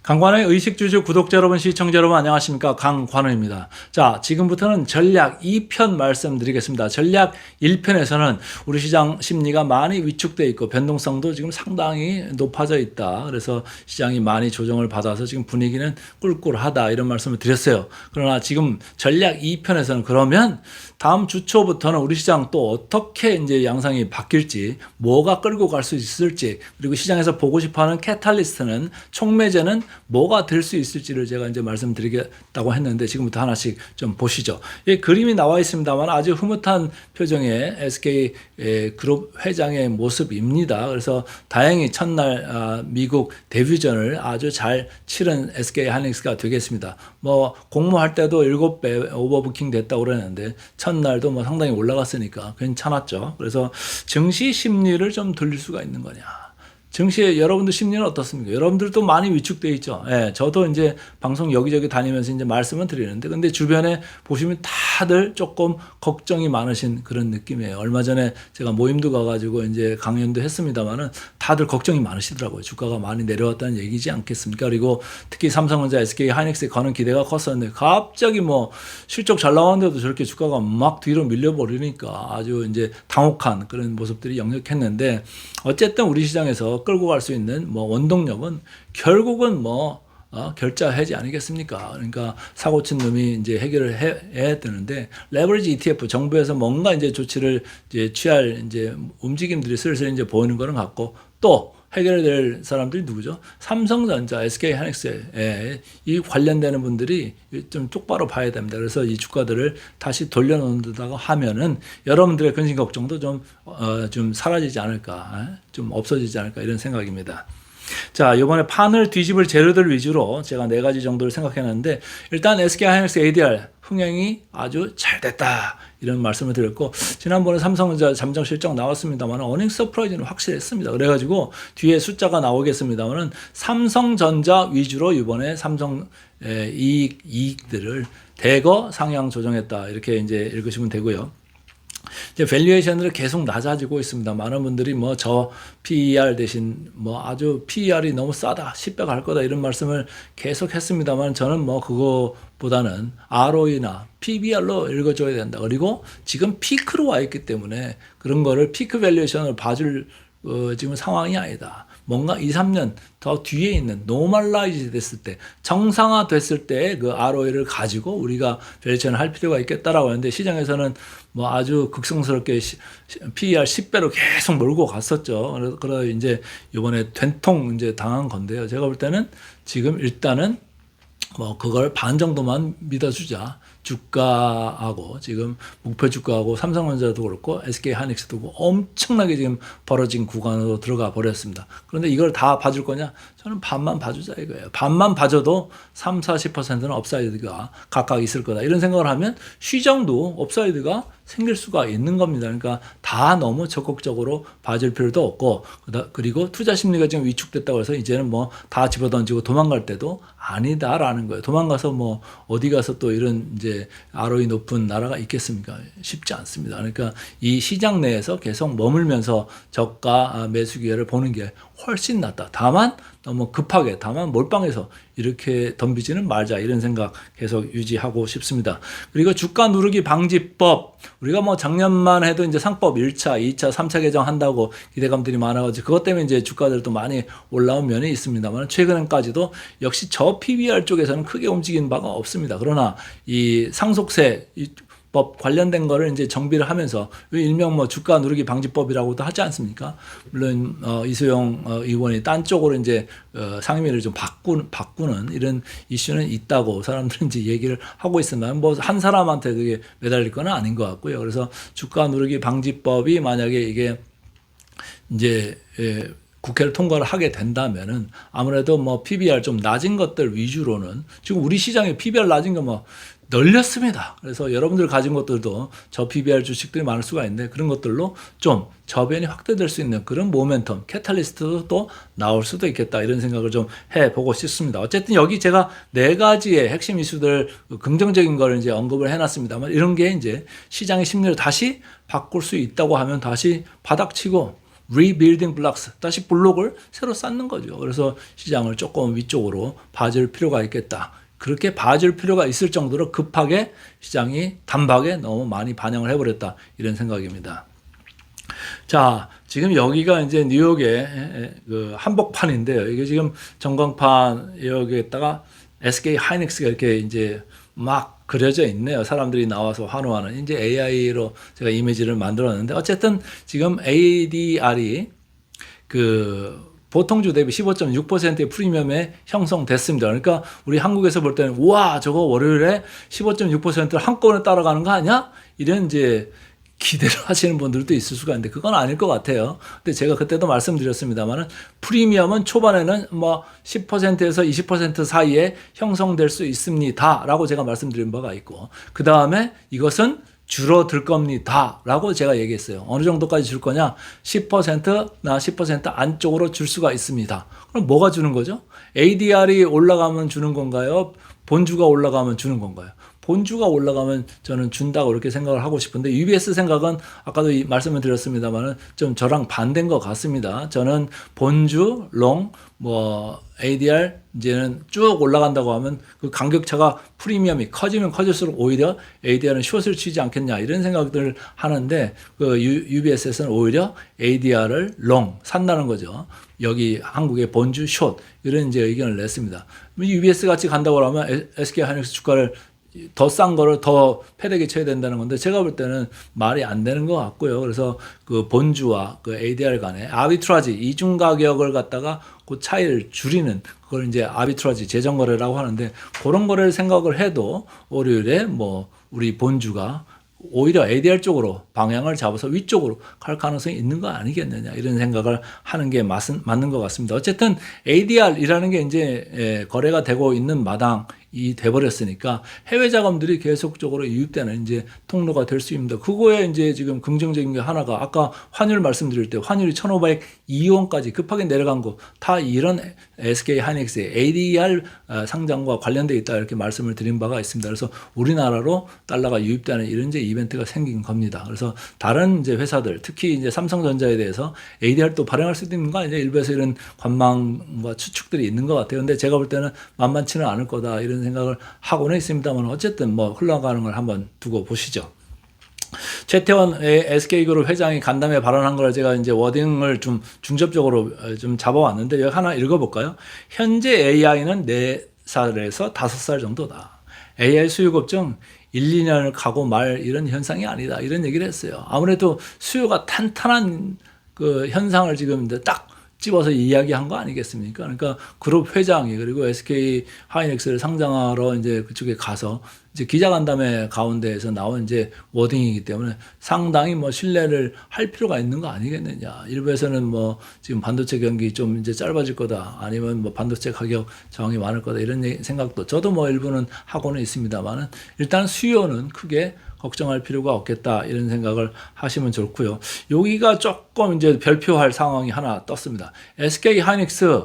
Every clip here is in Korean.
강관의 의식주주 구독자 여러분, 시청자 여러분 안녕하십니까? 강관우입니다. 자, 지금부터는 전략 2편 말씀드리겠습니다. 전략 1편에서는 우리 시장 심리가 많이 위축되어 있고 변동성도 지금 상당히 높아져 있다. 그래서 시장이 많이 조정을 받아서 지금 분위기는 꿀꿀하다 이런 말씀을 드렸어요. 그러나 지금 전략 2편에서는 그러면 다음 주 초부터는 우리 시장 또 어떻게 이제 양상이 바뀔지, 뭐가 끌고 갈 수 있을지, 그리고 시장에서 보고 싶어하는 캐탈리스트는 총매제는 뭐가 될 수 있을지를 제가 이제 말씀드리겠다고 했는데 지금부터 하나씩 좀 보시죠. 이 그림이 나와 있습니다만 아주 흐뭇한 표정의 SK 그룹 회장의 모습입니다. 그래서 다행히 첫날 미국 데뷔전을 아주 잘 치른 SK 하이닉스가 되겠습니다. 뭐 공모할 때도 7배 오버부킹 됐다고 그러는데 첫날도 뭐 상당히 올라갔으니까 괜찮았죠. 그래서 증시 심리를 좀 돌릴 수가 있는 거냐. 증시에 여러분들 심리는 어떻습니까? 여러분들도 많이 위축되어 있죠. 예, 저도 이제 방송 여기저기 다니면서 이제 말씀을 드리는데, 근데 주변에 보시면 다들 조금 걱정이 많으신 그런 느낌이에요. 얼마 전에 제가 모임도 가가지고 이제 강연도 했습니다만은 다들 걱정이 많으시더라고요. 주가가 많이 내려왔다는 얘기지 않겠습니까? 그리고 특히 삼성전자, SK 하이닉스에 거는 기대가 컸었는데 갑자기 뭐 실적 잘 나왔는데도 저렇게 주가가 막 뒤로 밀려버리니까 아주 이제 당혹한 그런 모습들이 역력했는데, 어쨌든 우리 시장에서 끌고 갈 수 있는 뭐 원동력은 결국은 뭐 결자 해지 아니겠습니까? 그러니까 사고 친 놈이 이제 해결을 해야 되는데, 레버리지 ETF 정부에서 뭔가 이제 조치를 이제 취할 이제 움직임들이 슬슬 이제 보이는 거는 같고, 또 해결해야 될 사람들이 누구죠? 삼성전자, SK 하이닉스에 이 관련되는 분들이 좀 똑바로 봐야 됩니다. 그래서 이 주가들을 다시 돌려놓는다고 하면은 여러분들의 근심 걱정도 좀 사라지지 않을까, 좀 없어지지 않을까 이런 생각입니다. 자, 이번에 판을 뒤집을 재료들 위주로 제가 4가지 정도를 생각해놨는데, 일단 SK 하이닉스 ADR 흥행이 아주 잘 됐다 이런 말씀을 드렸고, 지난번에 삼성전자 잠정 실적 나왔습니다만 어닝 서프라이즈는 확실했습니다. 그래가지고 뒤에 숫자가 나오겠습니다만은 삼성전자 위주로 이번에 삼성 이익들을 대거 상향 조정했다 이렇게 이제 읽으시면 되고요. 이제 밸류에이션을 계속 낮아지고 있습니다. 많은 분들이 뭐 저 PER 대신 뭐 아주 PER이 너무 싸다, 10배 갈 거다 이런 말씀을 계속 했습니다만, 저는 뭐 그거보다는 ROE나 PBR로 읽어줘야 된다. 그리고 지금 피크로 와 있기 때문에 그런 거를 피크 밸류에이션을 봐줄 지금 상황이 아니다. 뭔가 2, 3년 더 뒤에 있는 노멀라이즈 됐을 때, 정상화 됐을 때 그 ROE를 가지고 우리가 밸류에이션을 할 필요가 있겠다라고 하는데, 시장에서는 뭐 아주 극성스럽게 PER 10배로 계속 몰고 갔었죠. 그래서 이제 이번에 된통 이제 당한 건데요. 제가 볼 때는 지금 일단은 뭐 그걸 반 정도만 믿어주자. 주가하고 지금 목표 주가하고 삼성전자도 그렇고 SK 하이닉스도 그렇고 엄청나게 지금 벌어진 구간으로 들어가 버렸습니다. 그런데 이걸 다 봐줄 거냐? 저는 반만 봐주자 이거예요. 반만 봐줘도 3, 40%는 업사이드가 각각 있을 거다. 이런 생각을 하면 시장도 업사이드가 생길 수가 있는 겁니다. 그러니까 다 너무 적극적으로 봐줄 필요도 없고, 그리고 투자 심리가 지금 위축됐다고 해서 이제는 뭐 다 집어던지고 도망갈 때도 아니다라는 거예요. 도망가서 뭐 어디 가서 또 이런 이제 ROE 높은 나라가 있겠습니까? 쉽지 않습니다. 그러니까 이 시장 내에서 계속 머물면서 저가 매수 기회를 보는 게 훨씬 낫다. 다만 너무 급하게, 다만 몰빵해서 이렇게 덤비지는 말자 이런 생각 계속 유지하고 싶습니다. 그리고 주가 누르기 방지법, 우리가 뭐 작년만 해도 이제 상법 1차, 2차, 3차 개정한다고 기대감들이 많아가지고 그것 때문에 이제 주가들도 많이 올라온 면이 있습니다만, 최근까지도 역시 저 PBR 쪽에서는 크게 움직이는 바가 없습니다. 그러나 이 상속세 법 관련된 거를 이제 정비를 하면서, 일명 뭐 주가 누르기 방지법이라고도 하지 않습니까? 물론 이소영 의원이 딴 쪽으로 이제 상임위를 좀 바꾸는 이런 이슈는 있다고 사람들은 이제 얘기를 하고 있으면 뭐 한 사람한테 그게 매달릴 건 아닌 것 같고요. 그래서 주가 누르기 방지법이 만약에 이게 이제 국회를 통과를 하게 된다면은 아무래도 뭐 PBR 좀 낮은 것들 위주로는, 지금 우리 시장에 PBR 낮은 거 뭐 널렸습니다. 그래서 여러분들 가진 것들도 저 PBR 주식들이 많을 수가 있는데, 그런 것들로 좀 저변이 확대될 수 있는 그런 모멘텀, 캐탈리스트도 또 나올 수도 있겠다 이런 생각을 좀 해보고 싶습니다. 어쨌든 여기 제가 4가지의 핵심 이슈들 긍정적인 걸 이제 언급을 해놨습니다만, 이런 게 이제 시장의 심리를 다시 바꿀 수 있다고 하면 다시 바닥치고 rebuilding blocks, 다시 블록을 새로 쌓는 거죠. 그래서 시장을 조금 위쪽으로 봐줄 필요가 있겠다. 그렇게 봐줄 필요가 있을 정도로 급하게 시장이 단박에 너무 많이 반영을 해버렸다. 이런 생각입니다. 자, 지금 여기가 이제 뉴욕의 그 한복판인데요. 이게 지금 전광판 여기에다가 SK 하이닉스가 이렇게 이제 막 그려져 있네요. 사람들이 나와서 환호하는. 이제 AI로 제가 이미지를 만들었는데 어쨌든 지금 ADR이 그 보통주 대비 15.6%의 프리미엄에 형성됐습니다. 그러니까 우리 한국에서 볼 때는 우와 저거 월요일에 15.6%를 한꺼번에 따라가는 거 아니야? 이런 이제 기대를 하시는 분들도 있을 수가 있는데 그건 아닐 것 같아요. 근데 제가 그때도 말씀드렸습니다만은 프리미엄은 초반에는 뭐 10%에서 20% 사이에 형성될 수 있습니다라고 제가 말씀드린 바가 있고 그 다음에 이것은 줄어들 겁니다 라고 제가 얘기했어요. 어느 정도까지 줄 거냐? 10%나 10% 안쪽으로 줄 수가 있습니다. 그럼 뭐가 주는 거죠? ADR이 올라가면 주는 건가요? 본주가 올라가면 주는 건가요? 본주가 올라가면 저는 준다고 이렇게 생각을 하고 싶은데 UBS 생각은 아까도 말씀을 드렸습니다만은 좀 저랑 반대인 것 같습니다. 저는 본주, 롱, 뭐 ADR 이제는 쭉 올라간다고 하면 그 간격차가 프리미엄이 커지면 커질수록 오히려 ADR은 숏을 치지 않겠냐 이런 생각들을 하는데 그 UBS에서는 오히려 ADR을 롱 산다는 거죠. 여기 한국의 본주 숏 이런 이제 의견을 냈습니다. UBS 같이 간다고 하면 SK 하이닉스 주가를 더 싼 거를 더 패대기 쳐야 된다는 건데 제가 볼 때는 말이 안 되는 것 같고요. 그래서 그 본주와 그 ADR 간의 아비트라지 이중 가격을 갖다가 그 차이를 줄이는 그걸 이제 아비트라지 재정 거래라고 하는데 그런 거래를 생각을 해도 월요일에 뭐 우리 본주가 오히려 ADR 쪽으로 방향을 잡아서 위쪽으로 갈 가능성이 있는 거 아니겠느냐 이런 생각을 하는 게 맞는 것 같습니다. 어쨌든 ADR이라는 게 이제 거래가 되고 있는 마당이 돼버렸으니까 해외 자금들이 계속적으로 유입되는 이제 통로가 될 수 있습니다. 그거에 이제 지금 긍정적인 게 하나가 아까 환율 말씀드릴 때 환율이 1,502원까지 급하게 내려간 거 다 이런 SK 하이닉스의 ADR 상장과 관련돼 있다 이렇게 말씀을 드린 바가 있습니다. 그래서 우리나라로 달러가 유입되는 이런 이제 이벤트가 생긴 겁니다. 그래서 다른 이제 회사들 특히 이제 삼성전자에 대해서 ADR도 발행할 수도 있는 거 아니냐 일부에서 이런 관망과 추측들이 있는 것 같아요. 근데 제가 볼 때는 만만치는 않을 거다 이런 생각을 하고는 있습니다만 어쨌든 뭐 흘러가는 걸 한번 두고 보시죠. 최태원 SK그룹 회장이 간담회 발언한 걸 제가 이제 워딩을 좀 중접적으로 좀 잡아왔는데 여기 하나 읽어볼까요? 현재 AI는 4살에서 5살 정도다. AI 수요 급증 1, 2년을 가고 말 이런 현상이 아니다. 이런 얘기를 했어요. 아무래도 수요가 탄탄한 그 현상을 지금 이제 딱 집어서 이야기한 거 아니겠습니까? 그러니까 그룹 회장이 그리고 SK 하이닉스를 상장하러 이제 그쪽에 가서 이제 기자간담회 가운데에서 나온 이제 워딩이기 때문에 상당히 뭐 신뢰를 할 필요가 있는 거 아니겠느냐. 일부에서는 뭐 지금 반도체 경기 좀 이제 짧아질 거다. 아니면 뭐 반도체 가격 저항이 많을 거다. 이런 생각도 저도 뭐 일부는 하고는 있습니다만은 일단 수요는 크게 걱정할 필요가 없겠다 이런 생각을 하시면 좋고요. 여기가 조금 이제 별표할 상황이 하나 떴습니다. SK 하이닉스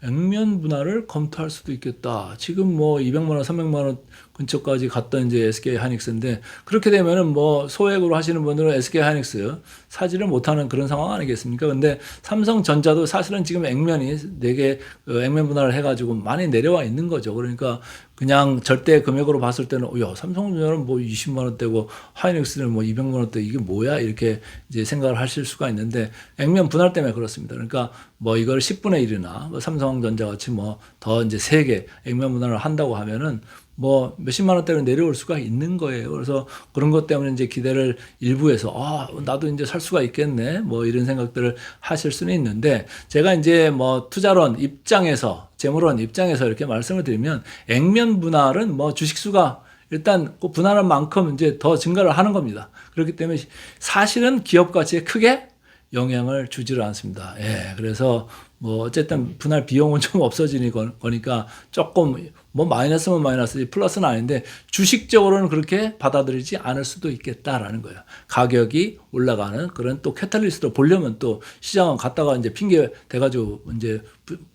액면 분할을 검토할 수도 있겠다. 지금 뭐 200만 원, 300만 원 근처까지 갔던 이제 SK 하이닉스인데 그렇게 되면은 뭐 소액으로 하시는 분들은 SK 하이닉스 사지를 못하는 그런 상황 아니겠습니까? 근데 삼성전자도 사실은 지금 액면이 되게 액면 분할을 해가지고 많이 내려와 있는 거죠. 그러니까 그냥 절대 금액으로 봤을 때는 야 삼성전자는 뭐 20만 원대고 하이닉스는 뭐 200만 원대 이게 뭐야 이렇게 이제 생각을 하실 수가 있는데 액면 분할 때문에 그렇습니다. 그러니까 뭐 이걸 10분의 1이나 뭐 삼성전자 같이 뭐 더 이제 세게 액면 분할을 한다고 하면은 뭐 몇십만 원대로 내려올 수가 있는 거예요. 그래서 그런 것 때문에 이제 기대를 일부에서 나도 이제 살 수가 있겠네 뭐 이런 생각들을 하실 수는 있는데 제가 이제 뭐 투자론 입장에서 재무론 입장에서 이렇게 말씀을 드리면 액면 분할은 뭐 주식수가 일단 그 분할한 만큼 이제 더 증가를 하는 겁니다. 그렇기 때문에 사실은 기업 가치에 크게 영향을 주지를 않습니다. 예, 그래서 뭐 어쨌든 분할 비용은 좀 없어지는 거니까 조금 뭐 마이너스면 마이너스지 플러스는 아닌데 주식적으로는 그렇게 받아들이지 않을 수도 있겠다라는 거예요. 가격이 올라가는 그런 또 캐탈리스트로 보려면 또 시장은 갔다가 이제 핑계 대가지고 이제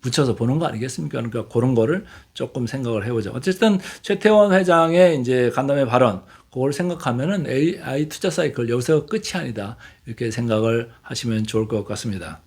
붙여서 보는 거 아니겠습니까? 그러니까 그런 거를 조금 생각을 해보죠. 어쨌든 최태원 회장의 이제 간담회 발언 그걸 생각하면은 AI 투자 사이클 여기서 끝이 아니다. 이렇게 생각을 하시면 좋을 것 같습니다.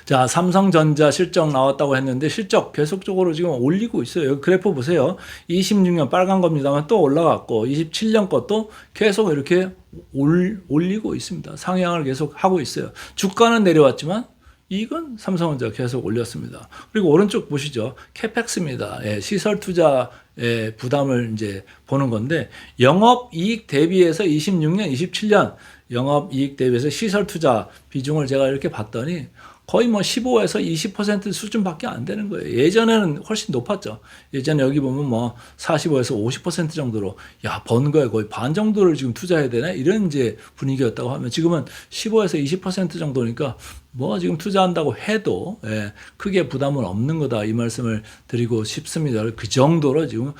자, 삼성전자 실적 나왔다고 했는데 실적 계속적으로 지금 올리고 있어요. 여기 그래프 보세요. 26년 빨간 겁니다만 또 올라갔고 27년 것도 계속 이렇게 올리고 있습니다. 상향을 계속 하고 있어요. 주가는 내려왔지만 이건 삼성전자 계속 올렸습니다. 그리고 오른쪽 보시죠. 캐펙스입니다. 예, 시설 투자의 부담을 이제 보는 건데 영업 이익 대비해서 26년, 27년 영업 이익 대비해서 시설 투자 비중을 제가 이렇게 봤더니 거의 뭐 15에서 20% 수준밖에 안 되는 거예요. 예전에는 훨씬 높았죠. 예전에 여기 보면 뭐 45에서 50% 정도로 번 거에 거의 반 정도를 지금 투자해야 되나 이런 이제 분위기였다고 하면 지금은 15에서 20% 정도니까 뭐 지금 투자한다고 해도 크게 부담은 없는 거다 이 말씀을 드리고 싶습니다. 그 정도로 지금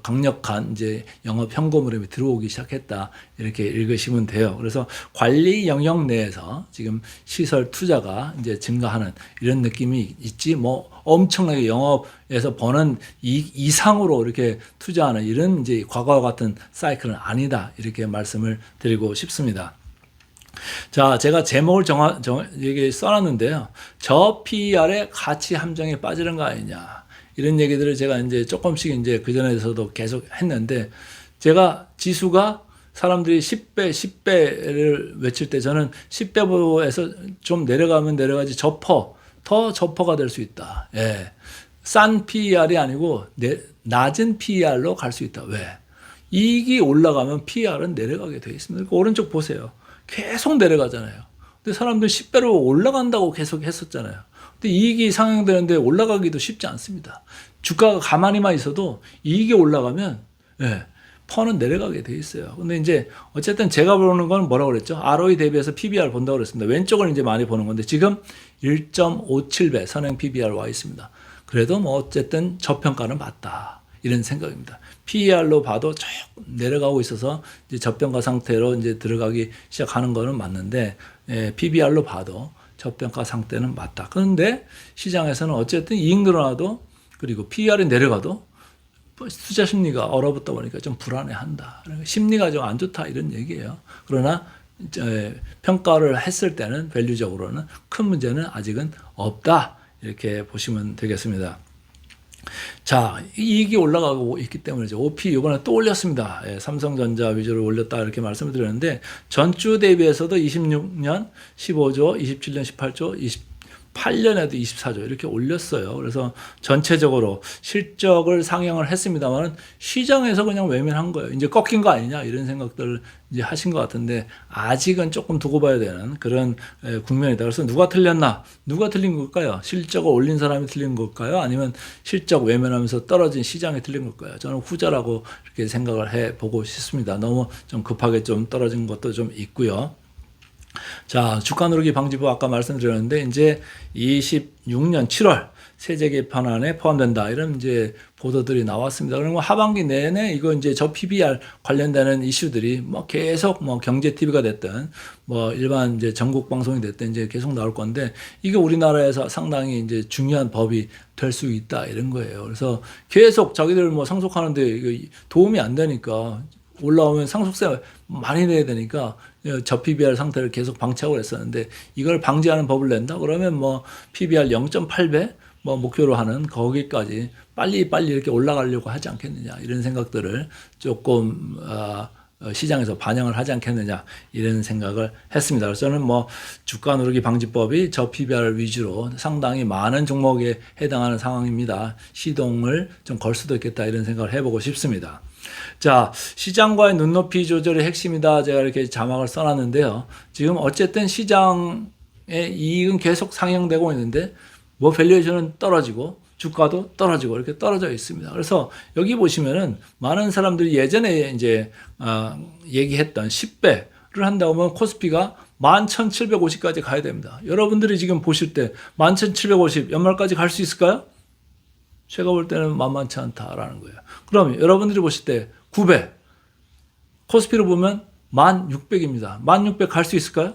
강력한 이제 영업 현금 흐름이 들어오기 시작했다 이렇게 읽으시면 돼요. 그래서 관리 영역 내에서 지금 시설 투자가 이제 증가하는 이런 느낌이 있지 뭐 엄청나게 영업에서 버는 이익 이상으로 이렇게 투자하는 이런 이제 과거와 같은 사이클은 아니다 이렇게 말씀을 드리고 싶습니다. 자, 제가 제목을 여기 써놨는데요. 저 PER의 가치 함정에 빠지는 거 아니냐. 이런 얘기들을 제가 이제 조금씩 이제 그전에서도 계속 했는데, 제가 지수가 사람들이 10배, 10배를 외칠 때 저는 10배에서 좀 내려가면 내려가지 더 저퍼가 될 수 있다. 예. 싼 PER이 아니고 낮은 PER로 갈 수 있다. 왜? 이익이 올라가면 PER은 내려가게 되어 있습니다. 그러니까 오른쪽 보세요. 계속 내려가잖아요. 근데 사람들 10배로 올라간다고 계속 했었잖아요. 근데 이익이 상향되는데 올라가기도 쉽지 않습니다. 주가가 가만히만 있어도 이익이 올라가면 퍼는 내려가게 돼 있어요. 근데 이제 어쨌든 제가 보는 건 뭐라고 그랬죠? ROE 대비해서 PBR 본다고 그랬습니다. 왼쪽을 이제 많이 보는 건데 지금 1.57배 선행 PBR 와 있습니다. 그래도 뭐 어쨌든 저평가는 맞다. 이런 생각입니다. PER로 봐도 쭉 내려가고 있어서 이제 저평가 상태로 이제 들어가기 시작하는 거는 맞는데, PBR로 봐도 저평가 상태는 맞다. 그런데 시장에서는 어쨌든 이익 늘어나도 그리고 PER이 내려가도 투자 심리가 얼어붙다 보니까 좀 불안해한다. 심리가 좀 안 좋다 이런 얘기예요. 그러나 평가를 했을 때는 밸류적으로는 큰 문제는 아직은 없다. 이렇게 보시면 되겠습니다. 자, 이익이 올라가고 있기 때문에 OP 이번에 또 올렸습니다. 삼성전자 위주로 올렸다 이렇게 말씀을 드렸는데 전주 대비해서도 26년 15조, 27년 18조, 28년에도 24조 이렇게 올렸어요. 그래서 전체적으로 실적을 상향을 했습니다만 시장에서 그냥 외면한 거예요. 이제 꺾인 거 아니냐 이런 생각들을 이제 하신 것 같은데 아직은 조금 두고 봐야 되는 그런 국면이다. 그래서 누가 틀렸나? 누가 틀린 걸까요? 실적을 올린 사람이 틀린 걸까요? 아니면 실적 외면하면서 떨어진 시장이 틀린 걸까요? 저는 후자라고 이렇게 생각을 해보고 싶습니다. 너무 좀 급하게 좀 떨어진 것도 좀 있고요. 자, 주가 누르기 방지법 아까 말씀드렸는데 이제 26년 7월 세제 개편안에 포함된다. 이런 이제 보도들이 나왔습니다. 그러면 하반기 내내 이거 이제 저 PBR 관련되는 이슈들이 뭐 계속 뭐 경제 TV가 됐든 뭐 일반 이제 전국 방송이 됐든 이제 계속 나올 건데 이게 우리나라에서 상당히 이제 중요한 법이 될 수 있다 이런 거예요. 그래서 계속 자기들 뭐 상속하는데 이거 도움이 안 되니까 올라오면 상속세 많이 내야 되니까 저 PBR 상태를 계속 방치하고 했었는데 이걸 방지하는 법을 낸다? 그러면 뭐 PBR 0.8배 뭐 목표로 하는 거기까지 빨리 이렇게 올라가려고 하지 않겠느냐 이런 생각들을 조금 시장에서 반영을 하지 않겠느냐 이런 생각을 했습니다. 그래서 저는 뭐 주가 누르기 방지법이 저 PBR 위주로 상당히 많은 종목에 해당하는 상황입니다. 시동을 좀 걸 수도 있겠다 이런 생각을 해보고 싶습니다. 자, 시장과의 눈높이 조절의 핵심이다. 제가 이렇게 자막을 써놨는데요. 지금 어쨌든 시장의 이익은 계속 상향되고 있는데 뭐 밸류에이션은 떨어지고 주가도 떨어지고 이렇게 떨어져 있습니다. 그래서 여기 보시면은 많은 사람들이 예전에 이제 얘기했던 10배를 한다고 하면 코스피가 11,750까지 가야 됩니다. 여러분들이 지금 보실 때 11,750 연말까지 갈 수 있을까요? 제가 볼 때는 만만치 않다라는 거예요. 그럼 여러분들이 보실 때 9배, 코스피로 보면 1,600입니다. 1,600 갈 수 있을까요?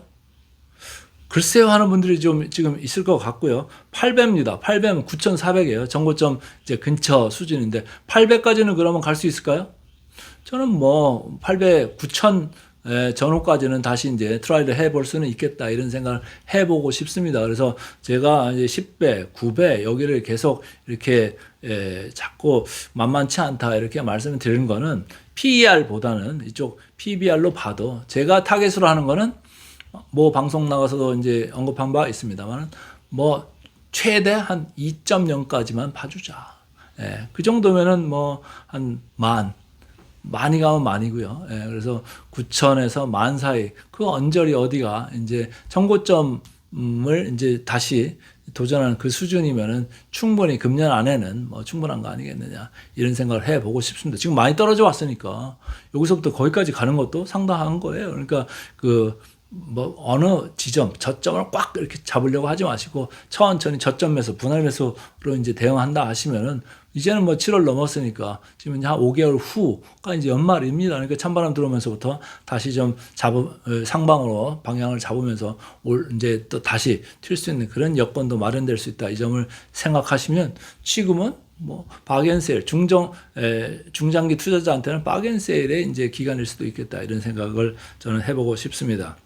글쎄요 하는 분들이 좀 지금 있을 것 같고요. 8배입니다. 8배면 9,400이에요. 정고점 이제 근처 수준인데 8배까지는 그러면 갈 수 있을까요? 저는 뭐 800, 9천 전후까지는 다시 이제 트라이를 해볼 수는 있겠다 이런 생각을 해보고 싶습니다. 그래서 제가 이제 10배, 9배 여기를 계속 이렇게 자꾸 만만치 않다 이렇게 말씀을 드리는 거는 PER보다는 이쪽 PBR로 봐도 제가 타겟으로 하는 거는 뭐 방송 나가서도 이제 언급한 바 있습니다만 뭐 최대 한 2.0까지만 봐주자. 그 정도면은 뭐 한 많이 가면 만이고요. 그래서 9천에서 만 사이 그 언저리 어디가 이제 정고점을 이제 다시 도전하는 그 수준이면은 충분히 금년 안에는 뭐 충분한 거 아니겠느냐 이런 생각을 해보고 싶습니다. 지금 많이 떨어져 왔으니까 여기서부터 거기까지 가는 것도 상당한 거예요. 그러니까 뭐 어느 지점 저점을 꽉 이렇게 잡으려고 하지 마시고 천천히 저점 매수 분할 매수로 이제 대응한다 하시면은 이제는 뭐 7월 넘었으니까 지금 이제 한 5개월 후가 이제 연말입니다. 그러니까 찬바람 들어오면서부터 다시 좀 상방으로 방향을 잡으면서 이제 또 다시 튈 수 있는 그런 여건도 마련될 수 있다. 이 점을 생각하시면 지금은 뭐 박앤세일 중장기 투자자한테는 박앤세일의 이제 기간일 수도 있겠다. 이런 생각을 저는 해보고 싶습니다.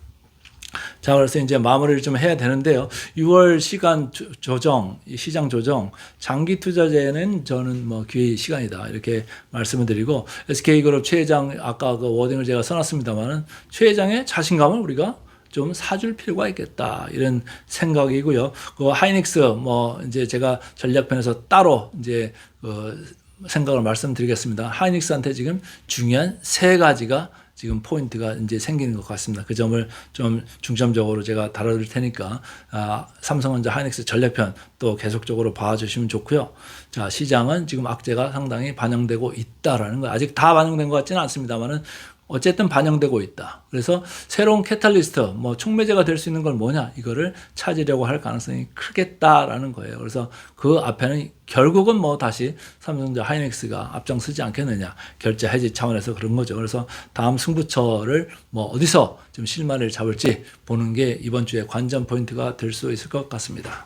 자, 그래서 이제 마무리를 좀 해야 되는데요. 6월 시장 조정, 장기 투자자에는 저는 뭐 기회 시간이다. 이렇게 말씀을 드리고, SK그룹 최 회장, 아까 그 워딩을 제가 써놨습니다만은, 최 회장의 자신감을 우리가 좀 사줄 필요가 있겠다. 이런 생각이고요. 그 하이닉스, 뭐, 이제 제가 전략편에서 따로 이제, 생각을 말씀드리겠습니다. 하이닉스한테 지금 중요한 세 가지가 지금 포인트가 이제 생기는 것 같습니다. 그 점을 좀 중점적으로 제가 다뤄드릴 테니까 삼성전자 하이닉스 전략편 또 계속적으로 봐주시면 좋고요. 자, 시장은 지금 악재가 상당히 반영되고 있다라는 거 아직 다 반영된 것 같지는 않습니다만은 어쨌든 반영되고 있다. 그래서 새로운 캐탈리스트, 뭐 촉매제가 될 수 있는 건 뭐냐 이거를 찾으려고 할 가능성이 크겠다라는 거예요. 그래서 그 앞에는 결국은 뭐 다시 삼성전자 하이닉스가 앞장서지 않겠느냐 결제 해지 차원에서 그런 거죠. 그래서 다음 승부처를 뭐 어디서 좀 실마리를 잡을지 보는 게 이번 주에 관전 포인트가 될 수 있을 것 같습니다.